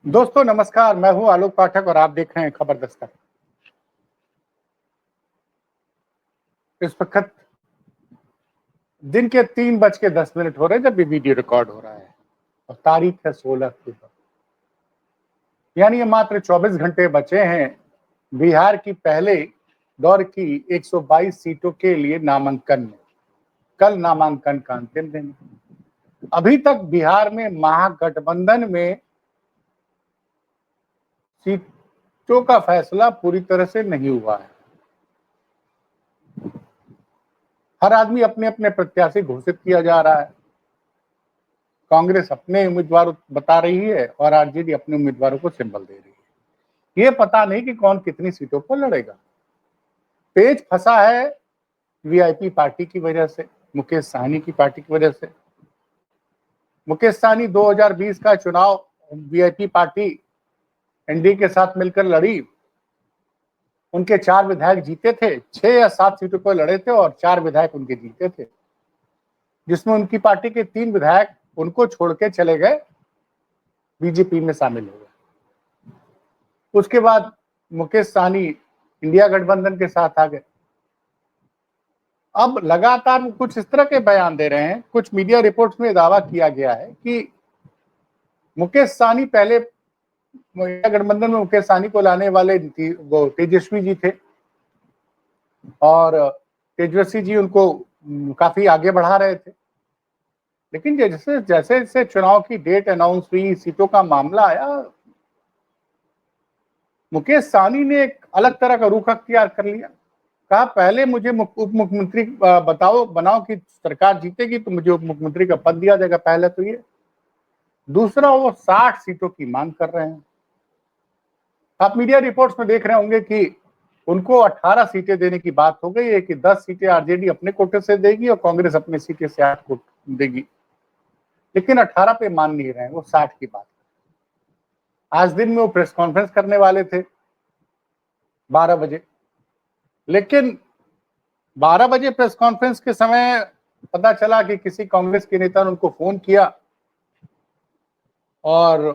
दोस्तों नमस्कार, मैं हूं आलोक पाठक और आप देख रहे हैं खबर दस्तक। इस वक्त दिन के 3:10 हो रहे हैं जब ये वीडियो रिकॉर्ड हो रहा है और तारीख है 16 अक्टूबर। यानी ये मात्र 24 घंटे बचे हैं बिहार की पहले दौर की 122 सीटों के लिए नामांकन में। कल नामांकन का अंतिम दिन। अभी तक बिहार में महागठबंधन में सीटों का फैसला पूरी तरह से नहीं हुआ है। हर आदमी अपने अपने प्रत्याशी घोषित किया जा रहा है। कांग्रेस अपने उम्मीदवार बता रही है और आरजेडी अपने उम्मीदवारों को सिंबल दे रही है। ये पता नहीं कि कौन कितनी सीटों पर लड़ेगा। पेच फंसा है वीआईपी पार्टी की वजह से, मुकेश सहनी की पार्टी की वजह से। मुकेश सहनी 2020 का चुनाव वीआईपी पार्टी एनडीए के साथ मिलकर लड़ी। उनके 4 विधायक जीते थे, 6 या 7 सीटों पर लड़े थे और 4 विधायक उनके जीते थे, जिसमें उनकी पार्टी के 3 विधायक उनको छोड़ के चले गए, बीजेपी में शामिल हो गए। उसके बाद मुकेश सहनी इंडिया गठबंधन के साथ आ गए। अब लगातार कुछ इस तरह के बयान दे रहे हैं। कुछ मीडिया रिपोर्ट्स में दावा किया गया है कि मुकेश सहनी पहले इंडिया गठबंधन में मुकेश सहनी को लाने वाले वो तेजस्वी जी थे और तेजस्वी जी उनको काफी आगे बढ़ा रहे थे। लेकिन जैसे जैसे चुनाव की डेट अनाउंस हुई, सीटों का मामला आया, मुकेश सहनी ने एक अलग तरह का रुख अख्तियार कर लिया। कहा पहले मुझे उप मुख्यमंत्री बनाओ कि सरकार जीतेगी तो मुझे उप मुख्यमंत्री का पद दिया जाएगा, पहले तो ये। दूसरा, वो 60 सीटों की मांग कर रहे हैं। आप मीडिया रिपोर्ट्स में देख रहे होंगे कि उनको 18 सीटें देने की बात हो गई है कि 10 सीटें आरजेडी अपने कोटे से देगी और कांग्रेस अपने सीटें से 8 को देगी। लेकिन 18 पे मान नहीं रहे हैं, वो 60 की बात। आज दिन में वो प्रेस कॉन्फ्रेंस करने वाले थे 12 बजे, लेकिन 12 बजे प्रेस कॉन्फ्रेंस के समय पता चला कि किसी कांग्रेस के नेता ने उनको फोन किया और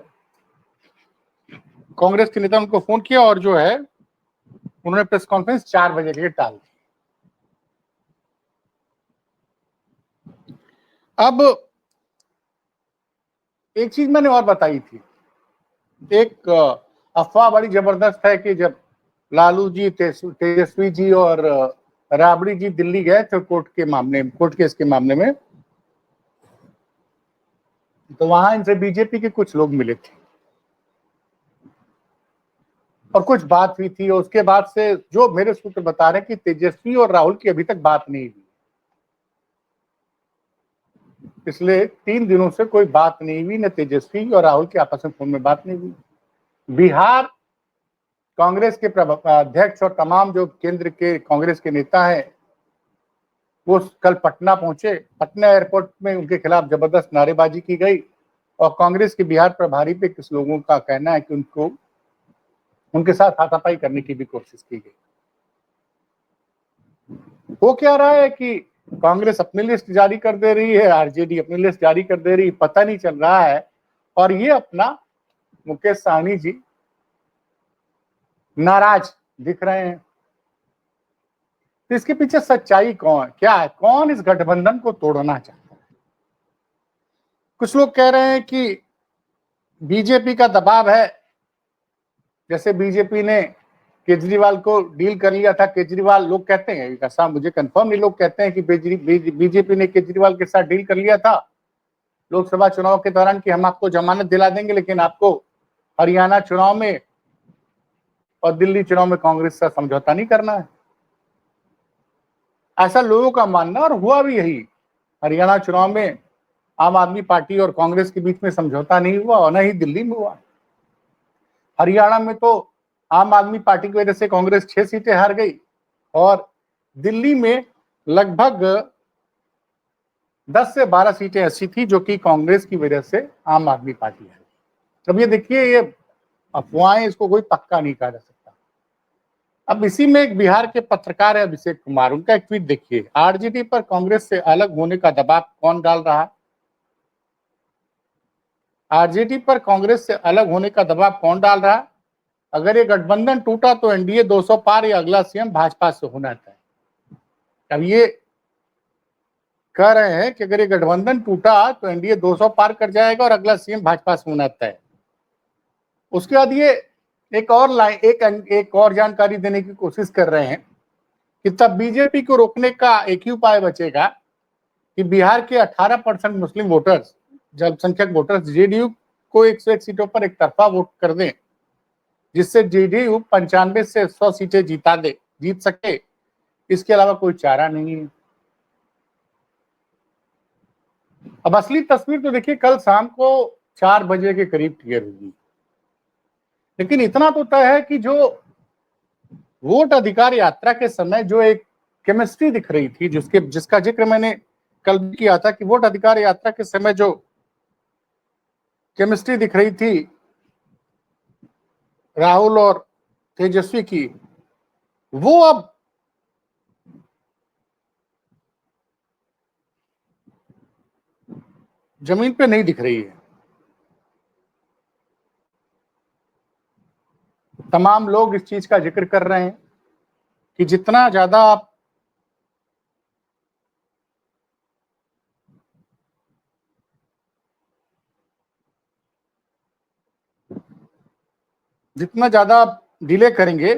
जो है उन्होंने प्रेस कॉन्फ्रेंस 4 बजे के लिए टाल दी। अब एक चीज मैंने और बताई थी, एक अफवाह बड़ी जबरदस्त है कि जब लालू जी, तेजस्वी जी और राबड़ी जी दिल्ली गए थे कोर्ट केस के मामले में, तो वहां इनसे बीजेपी के कुछ लोग मिले थे और कुछ बात हुई थी। और उसके बाद से जो मेरे सूत्र बता रहे हैं कि तेजस्वी और राहुल की अभी तक बात नहीं हुई। पिछले 3 दिनों से कोई बात नहीं हुई, न तेजस्वी और राहुल की आपस में फोन में बात नहीं हुई। बिहार कांग्रेस के अध्यक्ष और तमाम जो केंद्र के कांग्रेस के नेता हैं, वो कल पटना पहुंचे। पटना एयरपोर्ट में उनके खिलाफ जबरदस्त नारेबाजी की गई और कांग्रेस के बिहार प्रभारी पे कुछ लोगों का कहना है कि उनके साथ हाथापाई करने की भी कोशिश की गई। हो क्या रहा है कि कांग्रेस अपनी लिस्ट जारी कर दे रही है, आरजेडी अपनी लिस्ट जारी कर दे रही है, पता नहीं चल रहा है। और ये अपना मुकेश सहनी जी नाराज दिख रहे हैं। तो इसके पीछे सच्चाई क्या है? कौन इस गठबंधन को तोड़ना चाहता है? कुछ लोग कह रहे हैं कि बीजेपी का दबाव है। जैसे बीजेपी ने केजरीवाल को डील कर लिया था। केजरीवाल, लोग कहते हैं, ऐसा मुझे कंफर्म नहीं, लोग कहते हैं कि बीजेपी ने केजरीवाल के साथ डील कर लिया था लोकसभा चुनाव के दौरान कि हम आपको जमानत दिला देंगे, लेकिन आपको हरियाणा चुनाव में और दिल्ली चुनाव में कांग्रेस से समझौता नहीं करना है। ऐसा लोगों का मानना, और हुआ भी यही। हरियाणा चुनाव में आम आदमी पार्टी और कांग्रेस के बीच में समझौता नहीं हुआ और न ही दिल्ली में हुआ। हरियाणा में तो आम आदमी पार्टी की वजह से कांग्रेस 6 सीटें हार गई और दिल्ली में लगभग 10 से 12 सीटें ऐसी थी जो कि कांग्रेस की वजह से आम आदमी पार्टी है। अब ये देखिए, ये अफवाहें, इसको कोई पक्का नहीं कहा जा सकता। अब इसी में एक बिहार के पत्रकार है अभिषेक कुमार, उनका एक ट्वीट देखिए। आरजेडी पर कांग्रेस से अलग होने का दबाव कौन डाल रहा है? आरजेडी पर कांग्रेस से अलग होने का दबाव कौन डाल रहा है? अगर ये गठबंधन टूटा तो एनडीए 200 पार या अगला सीएम भाजपा से होना तय। अब ये कह रहे हैं कि अगर ये गठबंधन टूटा तो एनडीए 200 पार कर जाएगा और अगला सीएम भाजपा से होना तय। उसके बाद ये एक और जानकारी देने की कोशिश कर रहे हैं कि तब बीजेपी को रोकने का एक ही उपाय बचेगा कि बिहार के 18% मुस्लिम वोटर्स, अल्पसंख्यक वोटर्स जेडीयू को 101 सीटों पर एक तरफा वोट कर दें, जिससे जेडीयू 95 से 100 सीटें जीत सके। इसके अलावा कोई चारा नहीं है। अब असली तस्वीर तो देखिए कल शाम को 4 बजे के करीब क्लियर होगी, लेकिन इतना तो तय है कि जो वोट अधिकार यात्रा के समय जो एक केमिस्ट्री दिख रही थी, जिसका जिक्र मैंने कल भी किया था कि वोट अधिकार यात्रा के समय जो केमिस्ट्री दिख रही थी राहुल और तेजस्वी की, वो अब जमीन पे नहीं दिख रही है। तमाम लोग इस चीज का जिक्र कर रहे हैं कि जितना ज्यादा आप डिले करेंगे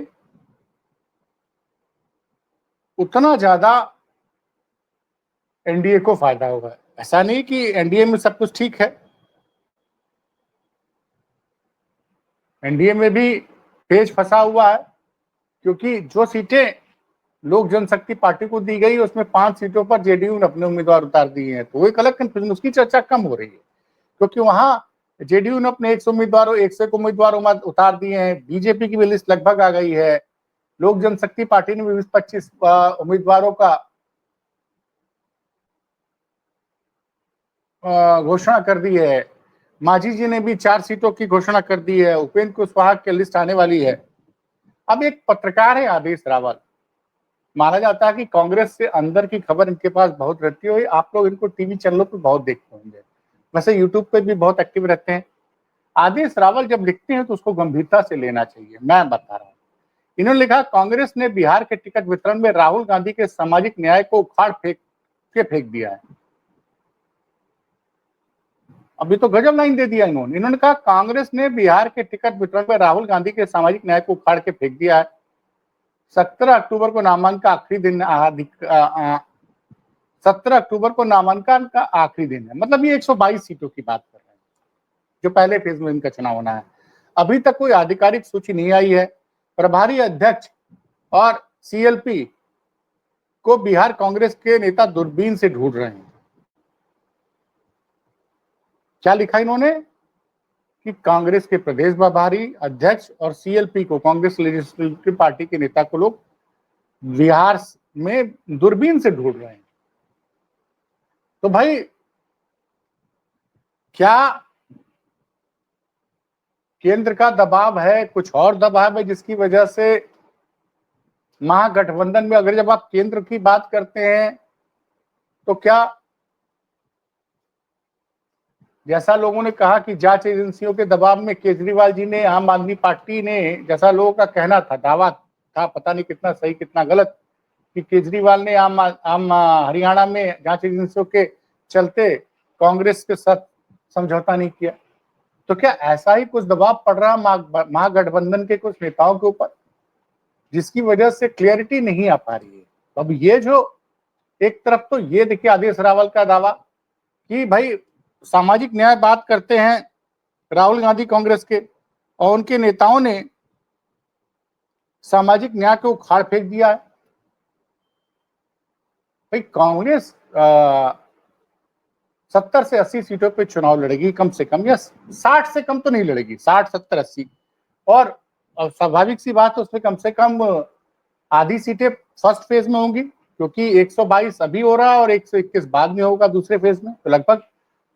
उतना ज्यादा एनडीए को फायदा होगा। ऐसा नहीं कि एनडीए में सब कुछ ठीक है, एनडीए में भी पेच फंसा हुआ है, क्योंकि जो सीटें लोक जनशक्ति पार्टी को दी गई उसमें 5 सीटों पर जेडीयू ने अपने उम्मीदवार उतार दिए हैं। तो वो एक अलग कंफ्यूजन, उसकी चर्चा कम हो रही है, क्योंकि वहां जेडीयू ने अपने 101 उम्मीदवार उतार दिए हैं। बीजेपी की भी लिस्ट लगभग आ गई है। लोक जनशक्ति पार्टी ने भी 20-25 उम्मीदवारों का घोषणा कर दी है। मांझी जी ने भी 4 सीटों की घोषणा कर दी है। उपेंद्र कुशवाहा की लिस्ट आने वाली है। अब एक पत्रकार है आदेश रावल, माना जाता है कि कांग्रेस से अंदर की खबर इनके पास बहुत रहती है। आप लोग इनको टीवी चैनलों पर बहुत देखते होंगे, वैसे यूट्यूब पे भी बहुत एक्टिव रहते हैं। आदेश रावल जब लिखते हैं तो उसको गंभीरता से लेना चाहिए। मैं बता रहा हूँ, इन्होंने लिखा, कांग्रेस ने बिहार के टिकट वितरण में राहुल गांधी के सामाजिक न्याय को उखाड़ फेंक दिया है। अभी तो गजब लाइन दे दिया इन्होंने कहा, कांग्रेस ने बिहार के टिकट वितरण में राहुल गांधी के सामाजिक न्याय को उखाड़ के फेंक दिया है। 17 अक्टूबर को नामांकन का आखिरी दिन 17 अक्टूबर को नामांकन का आखिरी दिन है। मतलब ये 122 सीटों की बात कर रहे हैं जो पहले फेज में इनका चुनाव होना है। अभी तक कोई आधिकारिक सूची नहीं आई है। प्रभारी अध्यक्ष और सीएलपी को बिहार कांग्रेस के नेता दूरबीन से ढूंढ रहे हैं। क्या लिखा इन्होंने कि कांग्रेस के प्रदेश प्रभारी अध्यक्ष और सीएलपी को, कांग्रेस लेजिस्लेटिव पार्टी के नेता को लोग बिहार में दूरबीन से ढूंढ रहे हैं। तो भाई क्या केंद्र का दबाव है, कुछ और दबाव है जिसकी वजह से महागठबंधन में, अगर जब आप केंद्र की बात करते हैं तो क्या, जैसा लोगों ने कहा कि जांच एजेंसियों के दबाव में केजरीवाल जी ने, आम आदमी पार्टी ने, जैसा लोगों का कहना था, दावा था, पता नहीं कितना सही कितना गलत, कि केजरीवाल ने आम हरियाणा में जांच एजेंसियों के चलते कांग्रेस के साथ समझौता नहीं किया। तो क्या ऐसा ही कुछ दबाव पड़ रहा महागठबंधन के कुछ नेताओं के ऊपर, जिसकी वजह से क्लियरिटी नहीं आ पा रही है? अब ये जो एक तरफ तो ये देखिए आदेश रावल का दावा कि भाई सामाजिक न्याय बात करते हैं राहुल गांधी कांग्रेस के, और उनके नेताओं ने सामाजिक न्याय को उखाड़ फेंक दिया है। भाई कांग्रेस 70 से 80 सीटों पे चुनाव लड़ेगी कम से कम, या 60 से कम तो नहीं लड़ेगी, 60, 70, 80। और स्वाभाविक सी बात है, उसमें कम से कम आधी सीटें फर्स्ट फेज में होंगी, क्योंकि 122 अभी हो रहा है और 121 बाद में होगा दूसरे फेज में। तो लगभग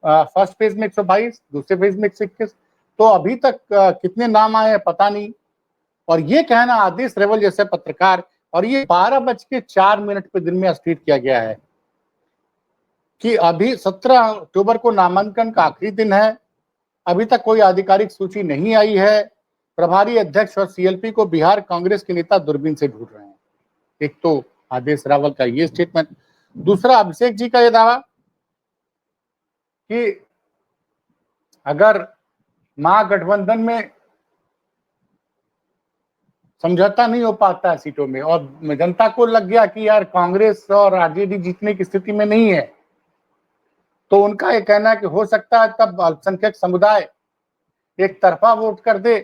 फर्स्ट फेज में 122, दूसरे फेज में 121। तो अभी तक कितने नाम आए हैं पता नहीं। और ये कहना आदेश रावल जैसे पत्रकार, और ये 12:04 पे दिन में ट्वीट किया गया है कि अभी 17 अक्टूबर को नामांकन का आखिरी दिन है अभी तक कोई आधिकारिक सूची नहीं आई है। प्रभारी अध्यक्ष और सीएलपी को बिहार कांग्रेस के नेता दूरबीन से ढूंढ रहे हैं। एक तो आदेश रावल का ये स्टेटमेंट, दूसरा अभिषेक जी का ये दावा कि अगर महागठबंधन में समझौता नहीं हो पाता है सीटों में और जनता को लग गया कि यार कांग्रेस और आरजेडी जीतने की स्थिति में नहीं है, तो उनका ये कहना है कि हो सकता है तब अल्पसंख्यक समुदाय एक तरफा वोट कर दे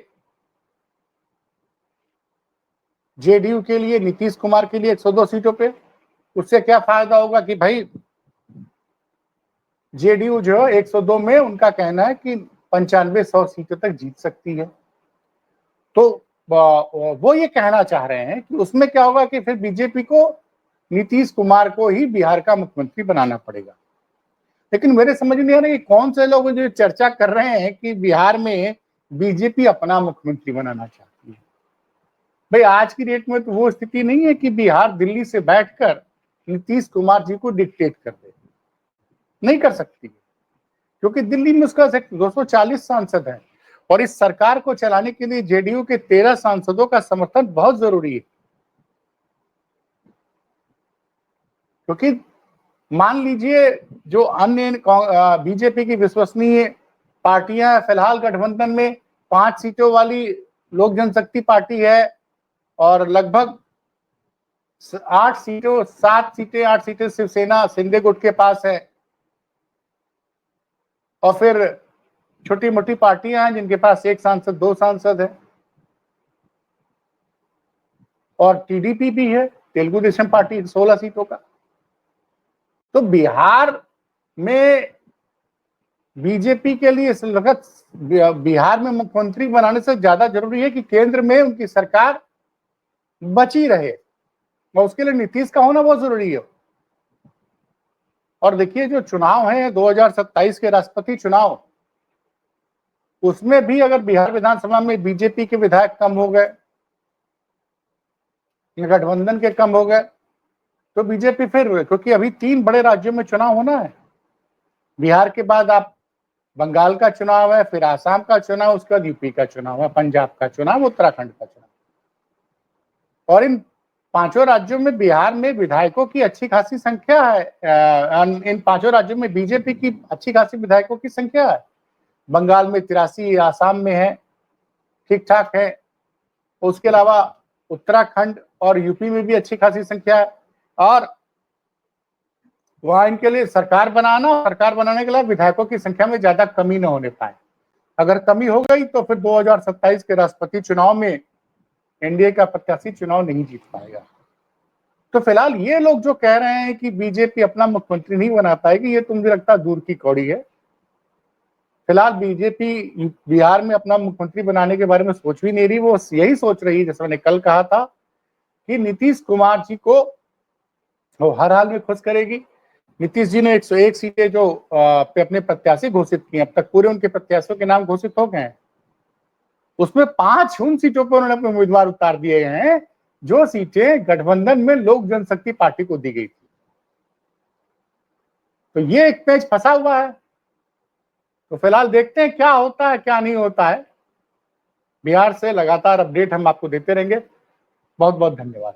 जेडीयू के लिए, नीतीश कुमार के लिए 102 सीटों पे। उससे क्या फायदा होगा कि भाई जेडीयू जो 102 में उनका कहना है कि 95-100 सीटों तक जीत सकती है। तो वो ये कहना चाह रहे हैं कि उसमें क्या होगा कि फिर बीजेपी को नीतीश कुमार को ही बिहार का मुख्यमंत्री बनाना पड़ेगा। लेकिन मेरे समझ नहीं आ रहा कि कौन से लोग जो चर्चा कर रहे हैं कि बिहार में बीजेपी अपना मुख्यमंत्री बनाना चाहती है। भाई आज की डेट में तो वो स्थिति नहीं है कि बिहार दिल्ली से बैठकर नीतीश कुमार जी को डिक्टेट कर दे, नहीं कर सकती, क्योंकि दिल्ली में उसका 240 सांसद है और इस सरकार को चलाने के लिए जेडीयू के 13 सांसदों का समर्थन बहुत जरूरी है। क्योंकि मान लीजिए जो अन्य बीजेपी की विश्वसनीय पार्टियां फिलहाल गठबंधन में 5 सीटों वाली लोक जनशक्ति पार्टी है और लगभग 8 सीटें शिवसेना शिंदे गुट के पास है, और फिर छोटी मोटी पार्टियां हैं जिनके पास 1 सांसद 2 सांसद है, और टीडीपी भी है, तेलुगु देशम पार्टी 16 सीटों का। तो बिहार में बीजेपी के लिए इस वक्त बिहार में मुख्यमंत्री बनाने से ज्यादा जरूरी है कि केंद्र में उनकी सरकार बची रहे, और उसके लिए नीतीश का होना बहुत जरूरी है। और देखिए जो चुनाव है 2027 के राष्ट्रपति चुनाव, उसमें भी अगर बिहार विधानसभा में बीजेपी के विधायक कम हो गए, गठबंधन के कम हो गए, तो बीजेपी फिर, क्योंकि अभी 3 बड़े राज्यों में चुनाव होना है, बिहार के बाद आप बंगाल का चुनाव है, फिर आसाम का चुनाव, उसके बाद यूपी का चुनाव है, पंजाब का चुनाव, उत्तराखंड का चुनाव। और इन 5 राज्यों में बिहार में विधायकों की अच्छी खासी संख्या है। इन 5 राज्यों में बीजेपी की अच्छी खासी विधायकों की संख्या है। बंगाल में 83, आसाम में है, ठीक ठाक है। उसके अलावा उत्तराखंड और यूपी में भी अच्छी खासी संख्या है, और वहां इनके लिए सरकार बनाने के लिए विधायकों की संख्या में ज्यादा कमी न होने पाए। अगर कमी हो गई तो फिर 2027 के राष्ट्रपति चुनाव में एनडीए का प्रत्याशी चुनाव नहीं जीत पाएगा। तो फिलहाल ये लोग जो कह रहे हैं कि बीजेपी अपना मुख्यमंत्री नहीं बना पाएगी, ये तो मुझे लगता है दूर की कौड़ी है। फिलहाल बीजेपी बिहार में अपना मुख्यमंत्री बनाने के बारे में सोच भी नहीं रही, वो यही सोच रही है, जैसे मैंने कल कहा था, कि नीतीश कुमार जी को वो हर हाल में खुश करेगी। नीतीश जी ने 101 सीटें जो पे अपने प्रत्याशी घोषित किए, अब तक पूरे उनके प्रत्याशियों के नाम घोषित हो गए हैं। उसमें 5 उन सीटों पर उन्होंने अपने उम्मीदवार उतार दिए हैं जो सीटें गठबंधन में लोक जनशक्ति पार्टी को दी गई थी। तो ये एक पेच फंसा हुआ है। तो फिलहाल देखते हैं क्या होता है क्या नहीं होता है। बिहार से लगातार अपडेट हम आपको देते रहेंगे। बहुत बहुत धन्यवाद।